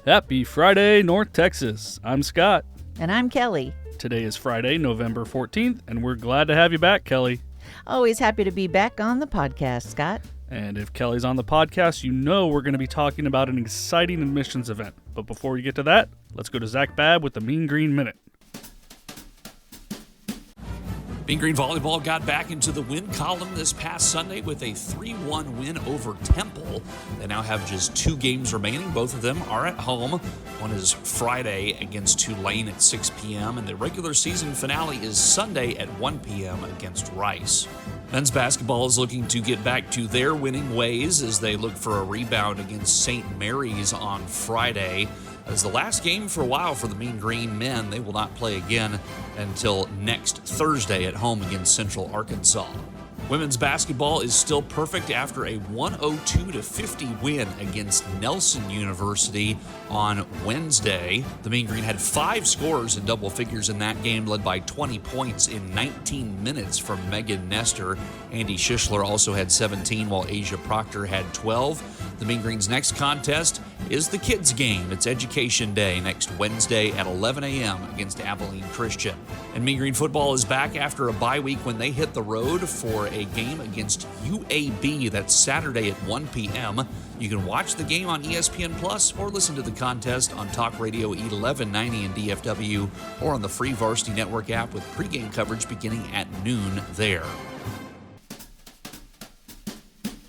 Happy Friday, North Texas. I'm Scott. And I'm Kelly. Today is Friday, November 14th, and we're glad to have you back, Kelly. Always happy to be back on the podcast, Scott. And if Kelly's on the podcast, you know we're going to be talking about an exciting admissions event. But before we get to that, let's go to Zach Babb with the Mean Green Minute. Mean Green Volleyball got back into the win column this past Sunday with a 3-1 win over Temple. They now have just 2 games remaining. Both of them are at home. One is Friday against Tulane at 6 p.m., and the regular season finale is Sunday at 1 p.m. against Rice. Men's basketball is looking to get back to their winning ways as they look for a rebound against St. Mary's on Friday. As the last game for a while for the Mean Green men, they will not play again until next Thursday at home against Central Arkansas. Women's basketball is still perfect after a 102-50 win against Nelson University on Wednesday. The Mean Green had 5 scorers in double figures in that game, led by 20 points in 19 minutes from Megan Nestor. Andy Schischler also had 17, while Asia Proctor had 12. The Mean Green's next contest is the kids' game. It's Education Day next Wednesday at 11 a.m. against Abilene Christian. And Mean Green football is back after a bye week when they hit the road for a game against UAB. That's Saturday at 1 p.m. You can watch the game on ESPN Plus or listen to the contest on Talk Radio 1190 in DFW or on the free Varsity Network app with pregame coverage beginning at noon there.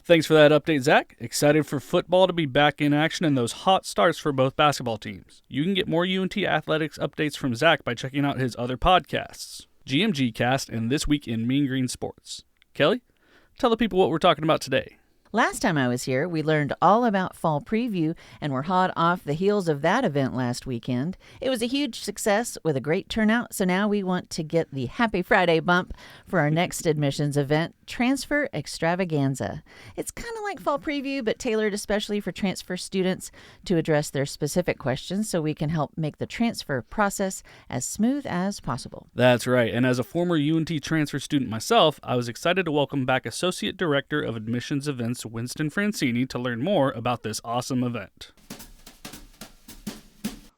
Thanks for that update, Zach. Excited for football to be back in action and those hot starts for both basketball teams. You can get more UNT athletics updates from Zach by checking out his other podcasts, GMG Cast and This Week in Mean Green Sports. Kelly, tell the people what we're talking about today. Last time I was here, we learned all about Fall Preview and were hot off the heels of that event last weekend. It was a huge success with a great turnout, so now we want to get the Happy Friday bump for our next admissions event, Transfer Extravaganza. It's kind of like Fall Preview, but tailored especially for transfer students to address their specific questions so we can help make the transfer process as smooth as possible. That's right, and as a former UNT transfer student myself, I was excited to welcome back Associate Director of Admissions Events Winston Francini to learn more about this awesome event.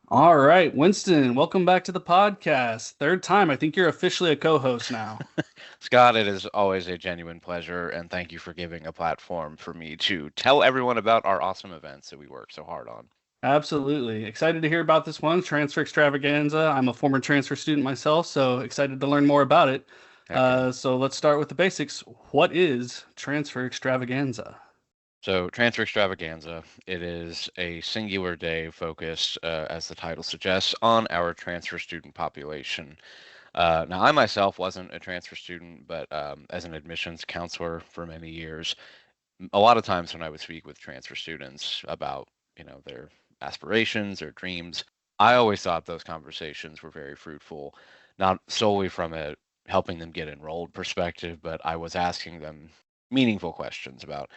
All right, Winston, welcome back to the podcast. Third time. I think you're officially a co-host now. Scott, it is always a genuine pleasure, and thank you for giving a platform for me to tell everyone about our awesome events that we work so hard on. Absolutely. Excited to hear about this one, Transfer Extravaganza. I'm a former transfer student myself, so excited to learn more about it. So let's start with the basics. What is Transfer Extravaganza? So Transfer Extravaganza, it is a singular day focused, as the title suggests, on our transfer student population. Now, I myself wasn't a transfer student, but as an admissions counselor for many years, a lot of times when I would speak with transfer students about, their aspirations or dreams, I always thought those conversations were very fruitful, not solely from a helping them get enrolled perspective, but I was asking them meaningful questions about,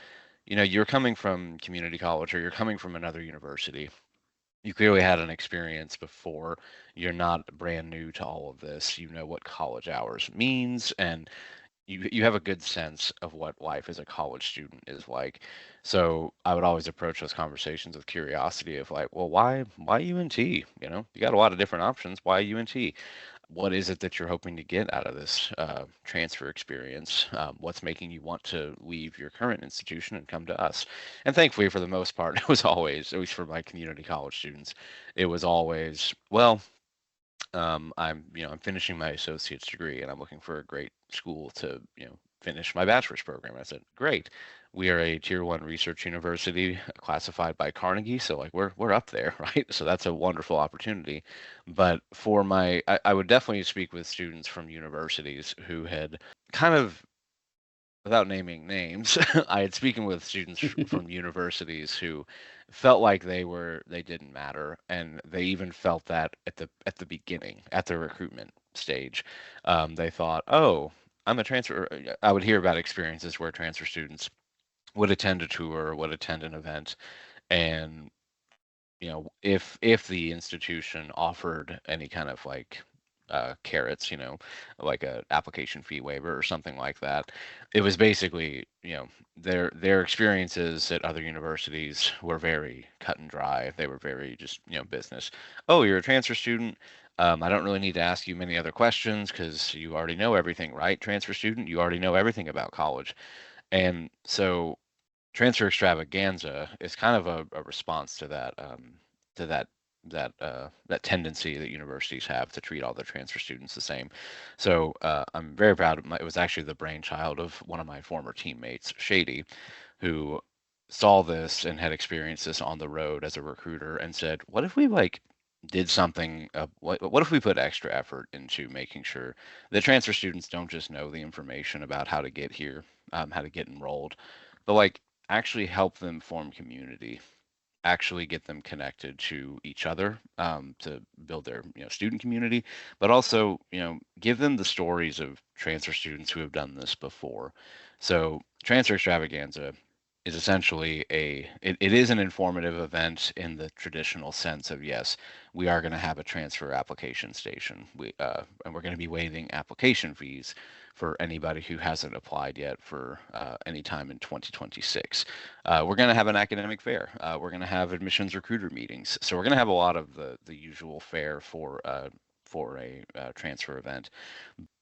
you're coming from community college or you're coming from another university. You clearly had an experience before. You're not brand new to all of this. You know what college hours means, and you have a good sense of what life as a college student is like. So I would always approach those conversations with curiosity of like, well, why UNT? You got a lot of different options. Why UNT? What is it that you're hoping to get out of this transfer experience? What's making you want to leave your current institution and come to us? And thankfully, for the most part, it was always, at least for my community college students, it was always, well, I'm finishing my associate's degree and I'm looking for a great school to, finish my bachelor's program. I said, great. We are a tier 1 research university classified by Carnegie. So like we're up there, right? So that's a wonderful opportunity. But for I would definitely speak with students from universities who had kind of, without naming names, I had speaking with students from universities who felt like they didn't matter, and they even felt that at the beginning, at the recruitment stage, they thought, oh, I'm a transfer. I would hear about experiences where transfer students would attend a tour, would attend an event, and if the institution offered any kind of like carrots, like a application fee waiver or something like that. It was basically, their experiences at other universities were very cut and dry. They were very just, business. Oh, you're a transfer student. I don't really need to ask you many other questions because you already know everything, right? Transfer student, you already know everything about college. And so Transfer Extravaganza is kind of a response to that, to that tendency that universities have to treat all their transfer students the same. So I'm very proud of it was actually the brainchild of one of my former teammates, Shady, who saw this and had experienced this on the road as a recruiter and said, what if we did something, what if we put extra effort into making sure that transfer students don't just know the information about how to get here, how to get enrolled, but actually help them form community, actually get them connected to each other, to build their student community, but also give them the stories of transfer students who have done this before. So Transfer Extravaganza is essentially it is an informative event in the traditional sense of, yes, we are going to have a transfer application station, and we're going to be waiving application fees for anybody who hasn't applied yet for any time in 2026. We're going to have an academic fair. We're going to have admissions recruiter meetings. So we're going to have a lot of the usual fare for a transfer event.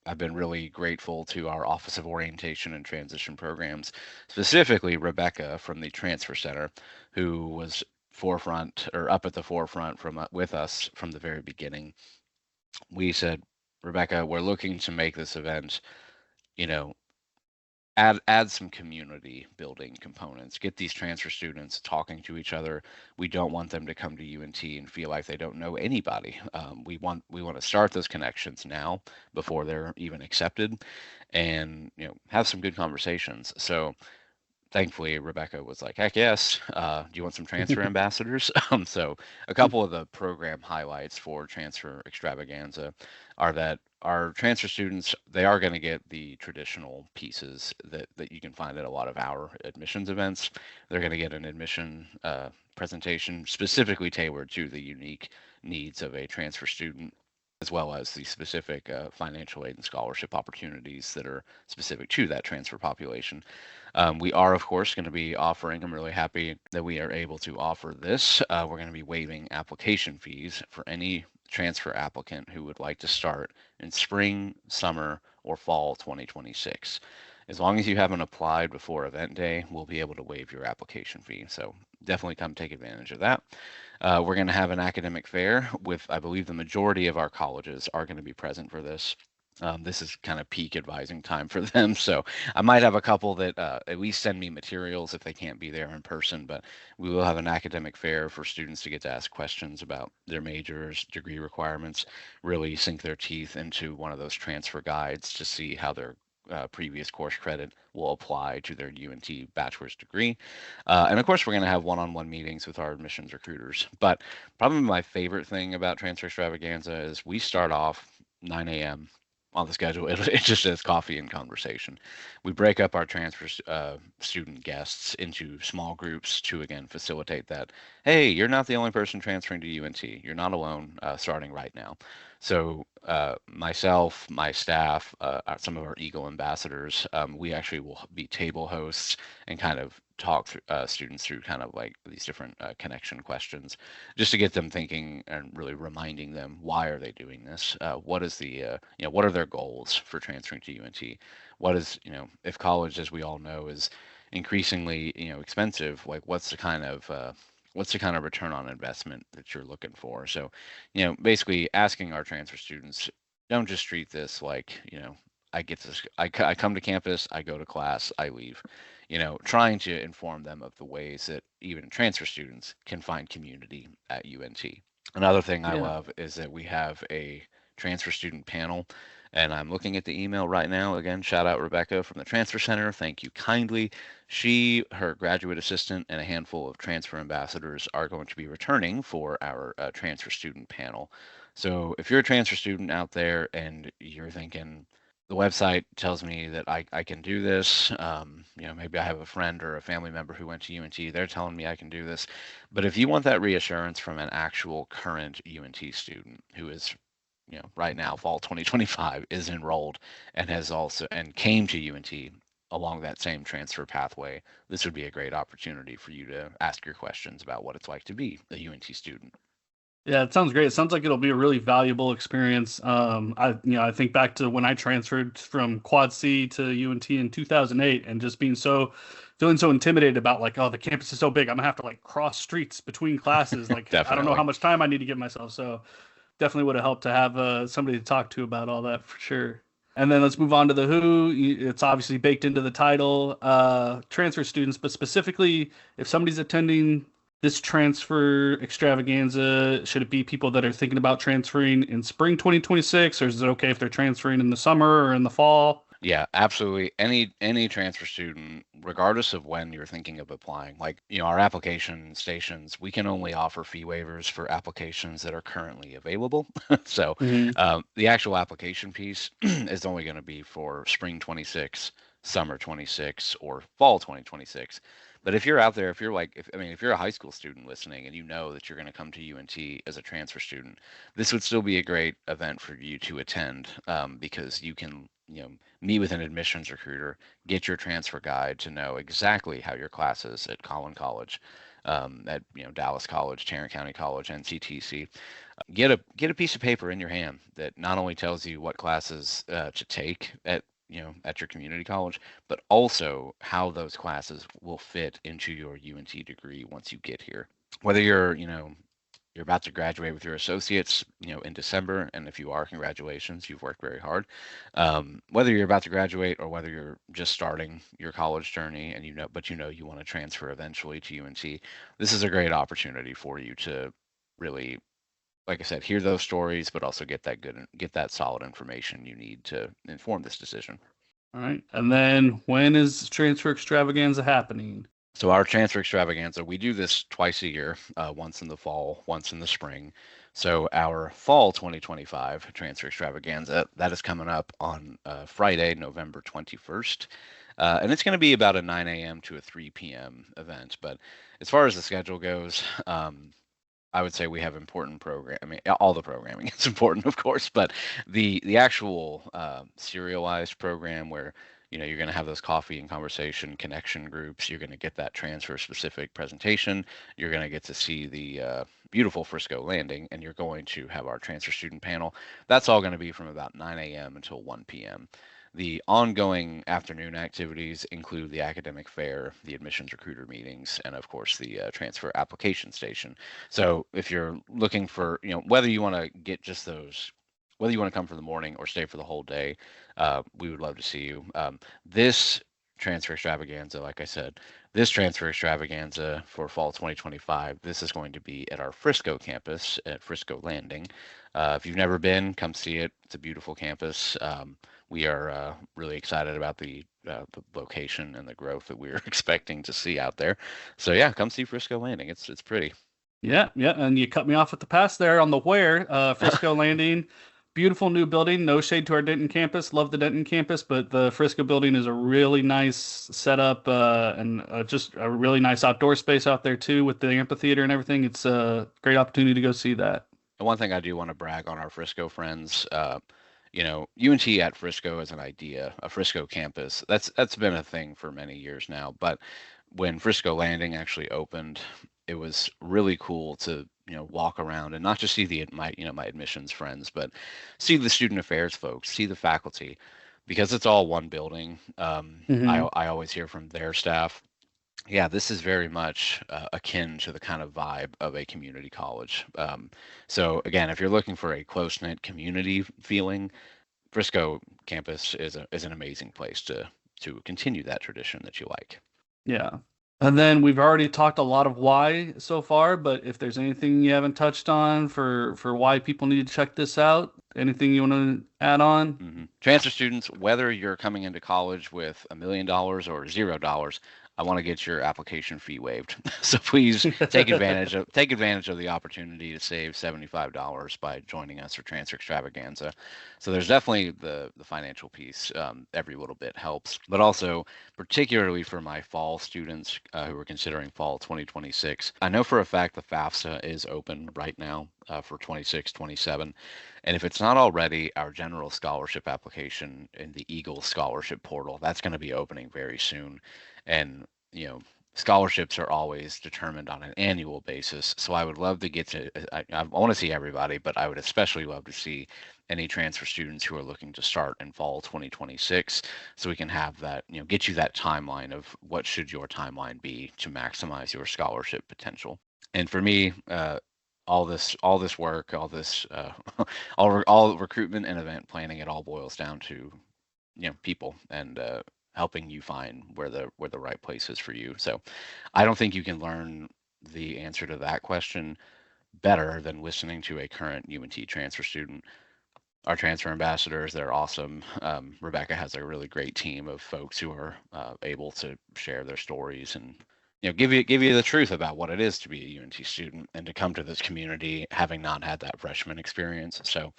I've been really grateful to our Office of Orientation and Transition Programs, specifically Rebecca from the Transfer Center, who was forefront or up at the forefront with us from the very beginning. We said, Rebecca, we're looking to make this event, you know, add some community building components, get these transfer students talking to each other. We don't want them to come to UNT and feel like they don't know anybody. We want to start those connections now before they're even accepted, and have some good conversations. So thankfully Rebecca was like, heck yes, do you want some transfer ambassadors? So a couple of the program highlights for Transfer Extravaganza are that our transfer students, they are going to get the traditional pieces that you can find at a lot of our admissions events. They're going to get an admission presentation specifically tailored to the unique needs of a transfer student, as well as the specific financial aid and scholarship opportunities that are specific to that transfer population. We are, of course, going to be offering, I'm really happy that we are able to offer this. We're going to be waiving application fees for any transfer applicant who would like to start in spring, summer, or fall 2026. As long as you haven't applied before event day, we'll be able to waive your application fee. So definitely come take advantage of that. We're going to have an academic fair with, I believe, the majority of our colleges are going to be present for this. This is kind of peak advising time for them. So I might have a couple that at least send me materials if they can't be there in person, but we will have an academic fair for students to get to ask questions about their majors, degree requirements, really sink their teeth into one of those transfer guides to see how their previous course credit will apply to their UNT bachelor's degree. And of course, we're going to have one-on-one meetings with our admissions recruiters. But probably my favorite thing about Transfer Extravaganza is we start off 9 a.m. on the schedule. It just says coffee and conversation. We break up our transfer student guests into small groups to, again, facilitate that. Hey, you're not the only person transferring to UNT. You're not alone starting right now. So myself, my staff, some of our Eagle ambassadors, we actually will be table hosts and kind of talk students through kind of like these different connection questions, just to get them thinking and really reminding them, why are they doing this? What is the what are their goals for transferring to UNT? What is, if college, as we all know, is increasingly expensive, like what's the kind of return on investment that you're looking for? So, basically asking our transfer students, don't just treat this like, I get this, I come to campus, I go to class, I leave. Trying to inform them of the ways that even transfer students can find community at UNT. Another thing I love is that we have a transfer student panel, and I'm looking at the email right now. Again, shout out Rebecca from the Transfer Center. Thank you kindly. She, her graduate assistant, and a handful of transfer ambassadors are going to be returning for our transfer student panel. So if you're a transfer student out there and you're thinking, the website tells me that I can do this. Maybe I have a friend or a family member who went to UNT. They're telling me I can do this. But if you want that reassurance from an actual current UNT student who is right now, fall 2025 is enrolled and came to UNT along that same transfer pathway, this would be a great opportunity for you to ask your questions about what it's like to be a UNT student. Yeah, it sounds great. It sounds like it'll be a really valuable experience. I think back to when I transferred from Quad C to UNT in 2008, and just feeling so intimidated about like, oh, the campus is so big, I'm gonna have to like cross streets between classes. Like, I don't know Definitely. how much time I need to give myself. So definitely would have helped to have somebody to talk to about all that for sure. And then let's move on to the who. It's obviously baked into the title, transfer students, but specifically if somebody's attending this transfer extravaganza, should it be people that are thinking about transferring in spring 2026, or is it okay if they're transferring in the summer or in the fall? Yeah, absolutely. Any transfer student, regardless of when you're thinking of applying, like, our application stations, we can only offer fee waivers for applications that are currently available. So Hmm. the actual application piece is only going to be for spring 26, summer 26, or fall 2026. But if you're out there, if you're like, if you're a high school student listening and you know that you're going to come to UNT as a transfer student, this would still be a great event for you to attend, because you can, meet with an admissions recruiter, get your transfer guide to know exactly how your classes at Collin College, at Dallas College, Tarrant County College, NCTC. Get a piece of paper in your hand that not only tells you what classes to take at your community college, but also how those classes will fit into your UNT degree once you get here. Whether you're about to graduate with your associates, in December, and if you are, congratulations, you've worked very hard. Whether you're about to graduate or whether you're just starting your college journey and but you want to transfer eventually to UNT, this is a great opportunity for you to really, like I said, hear those stories, but also get that solid information you need to inform this decision. All right. And then when is transfer extravaganza happening? So our transfer extravaganza, we do this twice a year, once in the fall, once in the spring. So our fall 2025 transfer extravaganza, that is coming up on Friday, November 21st. And it's going to be about a 9 a.m. to a 3 p.m. event. But as far as the schedule goes, I would say we have important program. I mean, all the programming is important, of course, but the actual serialized program where you're going to have those coffee and conversation connection groups. You're going to get that transfer specific presentation. You're going to get to see the beautiful Frisco Landing, and you're going to have our transfer student panel. That's all going to be from about 9 a.m. until 1 p.m. The ongoing afternoon activities include the academic fair, the admissions recruiter meetings, and of course the transfer application station. So if you're looking for, whether you want to get just those, whether you want to come for the morning or stay for the whole day, we would love to see you. This transfer extravaganza, like I said, this transfer extravaganza for fall 2025, this is going to be at our Frisco campus at Frisco Landing. If you've never been, come see it. It's a beautiful campus. We are really excited about the location and the growth that we're expecting to see out there. So yeah, come see Frisco Landing. It's pretty. Yeah, yeah. And you cut me off at the pass there on the where. Frisco Landing, beautiful new building. No shade to our Denton campus. Love the Denton campus, but the Frisco building is a really nice setup, and just a really nice outdoor space out there too with the amphitheater and everything. It's a great opportunity to go see that. And one thing I do want to brag on our Frisco friends. UNT at Frisco as an idea, a Frisco campus, that's been a thing for many years now. But when Frisco Landing actually opened, it was really cool to walk around and not just see my admissions friends, but see the student affairs folks, see the faculty, because it's all one building. Hmm. I always hear from their staff. Yeah, this is very much akin to the kind of vibe of a community college. So again, if you're looking for a close-knit community feeling, Frisco campus is an amazing place to continue that tradition that you like. Yeah. And then we've already talked a lot of why so far, but if there's anything you haven't touched on for why people need to check this out, anything you want to add on? Transfer students, whether you're coming into college with $1 million or $0, I want to get your application fee waived. So please take advantage of the opportunity to save $75 by joining us for Transfer Extravaganza. So there's definitely the financial piece. Every little bit helps, but also particularly for my fall students who are considering fall 2026. I know for a fact the FAFSA is open right now for 26, 27. And if it's not already, our general scholarship application in the Eagle Scholarship Portal, that's going to be opening very soon. And, scholarships are always determined on an annual basis. So I would love to get to, I want to see everybody, but I would especially love to see any transfer students who are looking to start in fall 2026. So we can have that, get you that timeline of what should your timeline be to maximize your scholarship potential. And for me, all this work, all this, all recruitment and event planning, it all boils down to, people and helping you find where the right place is for you. So I don't think you can learn the answer to that question better than listening to a current UNT transfer student. Our transfer ambassadors, they're awesome. Rebecca has a really great team of folks who are able to share their stories and give you the truth about what it is to be a UNT student and to come to this community having not had that freshman experience. So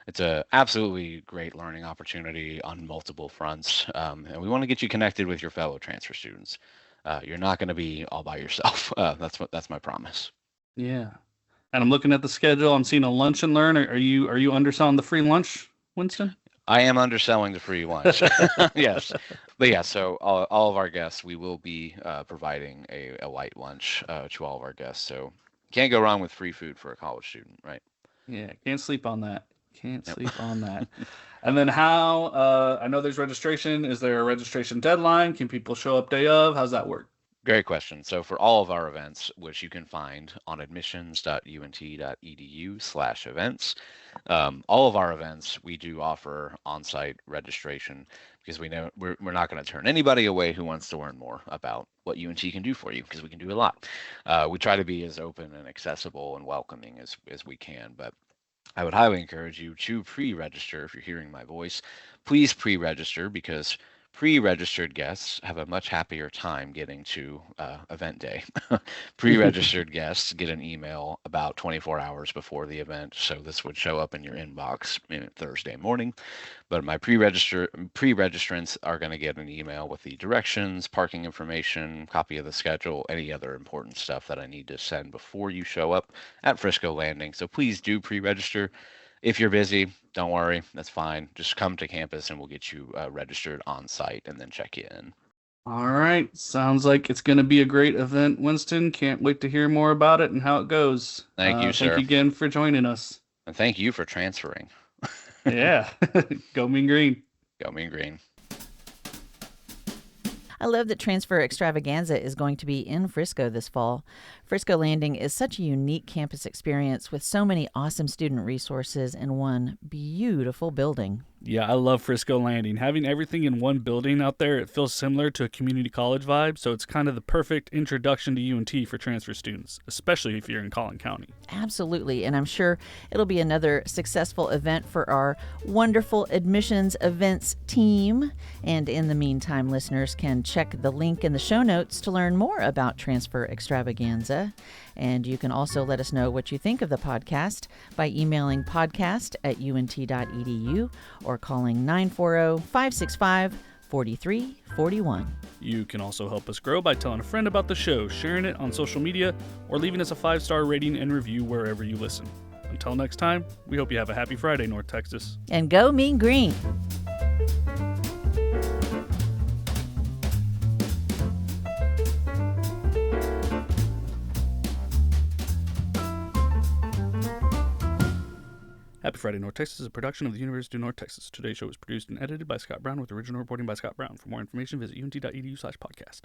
it's a absolutely great learning opportunity on multiple fronts, and we want to get you connected with your fellow transfer students. You're not going to be all by yourself. That's my promise. Yeah, and I'm looking at the schedule. I'm seeing a lunch and learn. Are you underselling the free lunch, Winston? I am underselling the free lunch. Yes. But yeah, so all of our guests, we will be providing a light lunch to all of our guests. So can't go wrong with free food for a college student, right? Yeah, can't sleep on that. Can't sleep on that. And then how, I know there's registration. Is there a registration deadline? Can people show up day of? How's that work? Great question. So for all of our events, which you can find on admissions.unt.edu/events, all of our events, we do offer on-site registration because we know we're not going to turn anybody away who wants to learn more about what UNT can do for you, because we can do a lot. We try to be as open and accessible and welcoming as we can, but I would highly encourage you to pre-register. If you're hearing my voice, please pre-register, because pre-registered guests have a much happier time getting to event day. Pre-registered guests get an email about 24 hours before the event, so this would show up in your inbox Thursday morning. But my pre-registrants are going to get an email with the directions, parking information, copy of the schedule, any other important stuff that I need to send before you show up at Frisco Landing. So please do pre-register. If you're busy, don't worry, that's fine. Just come to campus and we'll get you registered on site and then check you in. All right. Sounds like it's going to be a great event, Winston. Can't wait to hear more about it and how it goes. Thank you, sir. Thank you again for joining us. And thank you for transferring. Yeah. Go Mean Green. Go Mean Green. I love that Transfer Extravaganza is going to be in Frisco this fall. Frisco Landing is such a unique campus experience with so many awesome student resources in one beautiful building. Yeah, I love Frisco Landing. Having everything in one building out there, it feels similar to a community college vibe, so it's kind of the perfect introduction to UNT for transfer students, especially if you're in Collin County. Absolutely, and I'm sure it'll be another successful event for our wonderful admissions events team. And in the meantime, listeners can check the link in the show notes to learn more about Transfer Extravaganza. And you can also let us know what you think of the podcast by emailing podcast@unt.edu or calling 940-565-4341. You can also help us grow by telling a friend about the show, sharing it on social media, or leaving us a 5-star rating and review wherever you listen. Until next time, we hope you have a happy Friday, North Texas. And go Mean Green! Happy Friday, North Texas is a production of the University of North Texas. Today's show was produced and edited by Scott Brown with original reporting by Scott Brown. For more information, visit unt.edu/podcast.